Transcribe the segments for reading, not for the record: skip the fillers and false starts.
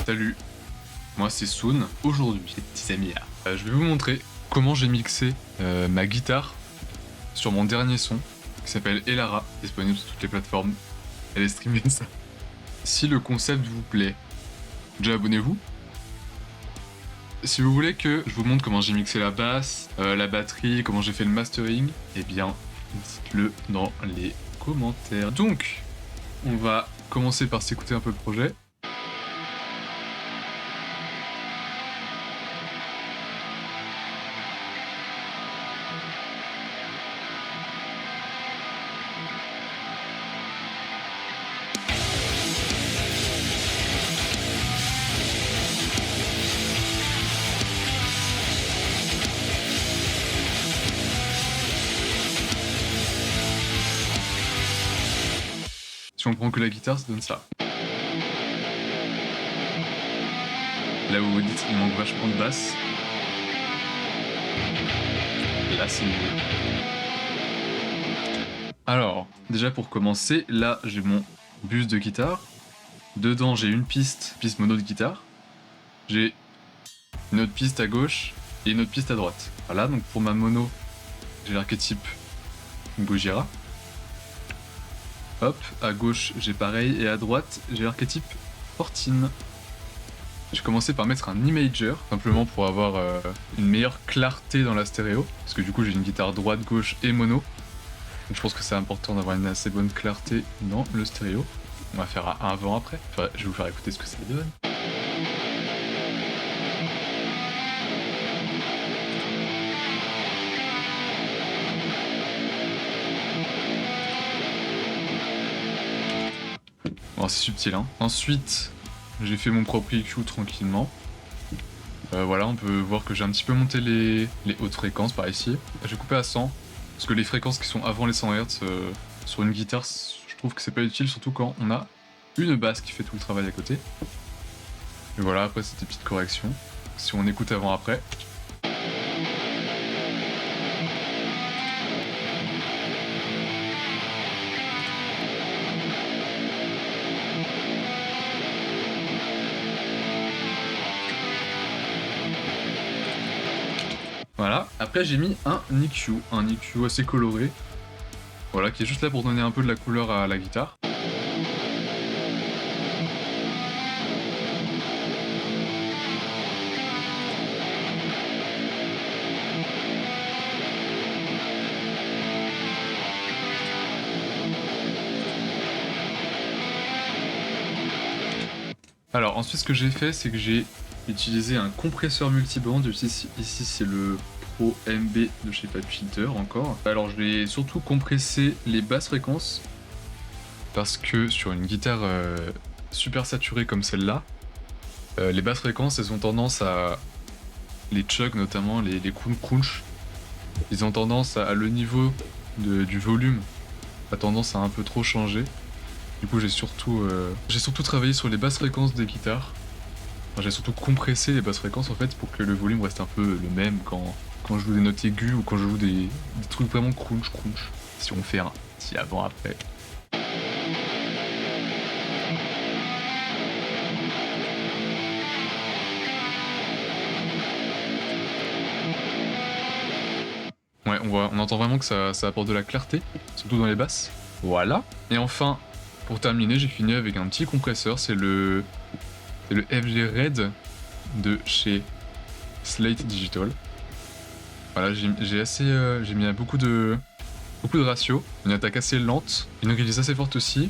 Salut, moi c'est Soon. Aujourd'hui, les petits amis là, je vais vous montrer comment j'ai mixé ma guitare sur mon dernier son qui s'appelle Elara, disponible sur toutes les plateformes. Allez streamer ça. Si le concept vous plaît, déjà abonnez-vous. Si vous voulez que je vous montre comment j'ai mixé la basse, la batterie, comment j'ai fait le mastering, eh bien dites-le dans les commentaires. Donc, on va commencer par s'écouter un peu le projet. Si on prend que la guitare, ça donne ça. Là où vous dites qu'il manque vachement de basse. Là c'est mieux. Alors, déjà pour commencer, là j'ai mon bus de guitare. Dedans j'ai une piste mono de guitare. J'ai une autre piste à gauche et une autre piste à droite. Voilà, donc pour ma mono, j'ai l'archétype Gojira. Hop, à gauche j'ai pareil, et à droite j'ai l'archétype Fortine. J'ai commencé par mettre un imager, simplement pour avoir une meilleure clarté dans la stéréo, parce que du coup j'ai une guitare droite, gauche et mono. Donc je pense que c'est important d'avoir une assez bonne clarté dans le stéréo. On va faire un avant après, enfin, je vais vous faire écouter ce que ça donne. Bon, c'est subtil, hein. Ensuite, j'ai fait mon propre EQ tranquillement. Voilà, on peut voir que j'ai un petit peu monté les hautes fréquences par ici. J'ai coupé à 100, parce que les fréquences qui sont avant les 100 Hz sur une guitare, je trouve que c'est pas utile, surtout quand on a une basse qui fait tout le travail à côté. Et voilà, après c'est des petites corrections. Si on écoute avant-après. Voilà, après j'ai mis un EQ assez coloré, voilà, qui est juste là pour donner un peu de la couleur à la guitare. Alors ensuite ce que j'ai fait, c'est que j'ai utilisé un compresseur multiband. Ici c'est le Pro MB de chez Fab Filter encore. Alors je vais surtout compresser les basses fréquences, parce que sur une guitare super saturée comme celle-là, les basses fréquences elles ont tendance à... Les chugs notamment, les crunch, ils ont tendance à le niveau du volume a tendance à un peu trop changer. Du coup j'ai surtout travaillé sur les basses fréquences des guitares. Enfin, j'ai surtout compressé les basses fréquences en fait pour que le volume reste un peu le même quand je joue des notes aiguës ou quand je joue des trucs vraiment crunch. Si on fait un petit avant après. Ouais, on entend vraiment que ça apporte de la clarté, surtout dans les basses. Voilà. Et enfin, pour terminer, j'ai fini avec un petit compresseur, c'est le FG Red de chez Slate Digital. Voilà, j'ai mis beaucoup de ratio, une attaque assez lente, une release assez forte aussi.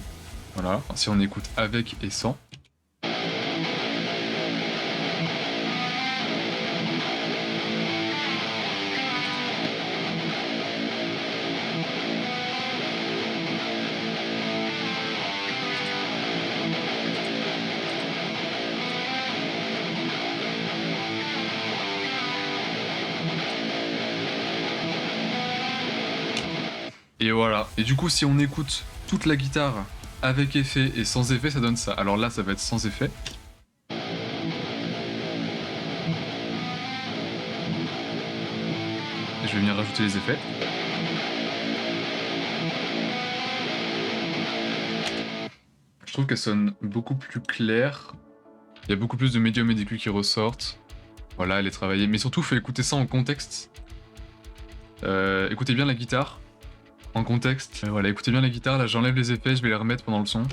Voilà, si on écoute avec et sans. Et voilà. Et du coup, si on écoute toute la guitare avec effet et sans effet, ça donne ça. Alors là, ça va être sans effet. Je vais venir rajouter les effets. Je trouve qu'elle sonne beaucoup plus claire Il y a beaucoup plus de médium et d'aigus qui ressortent. Voilà, elle est travaillée. Mais surtout, faut écouter ça en contexte. Écoutez bien la guitare. En contexte. Voilà, écoutez bien la guitare. Là, j'enlève les effets, je vais les remettre pendant le son.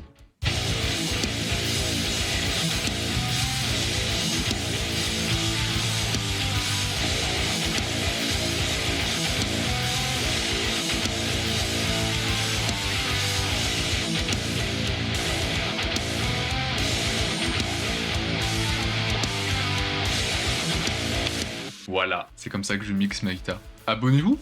Voilà, c'est comme ça que je mixe ma guitare. Abonnez-vous!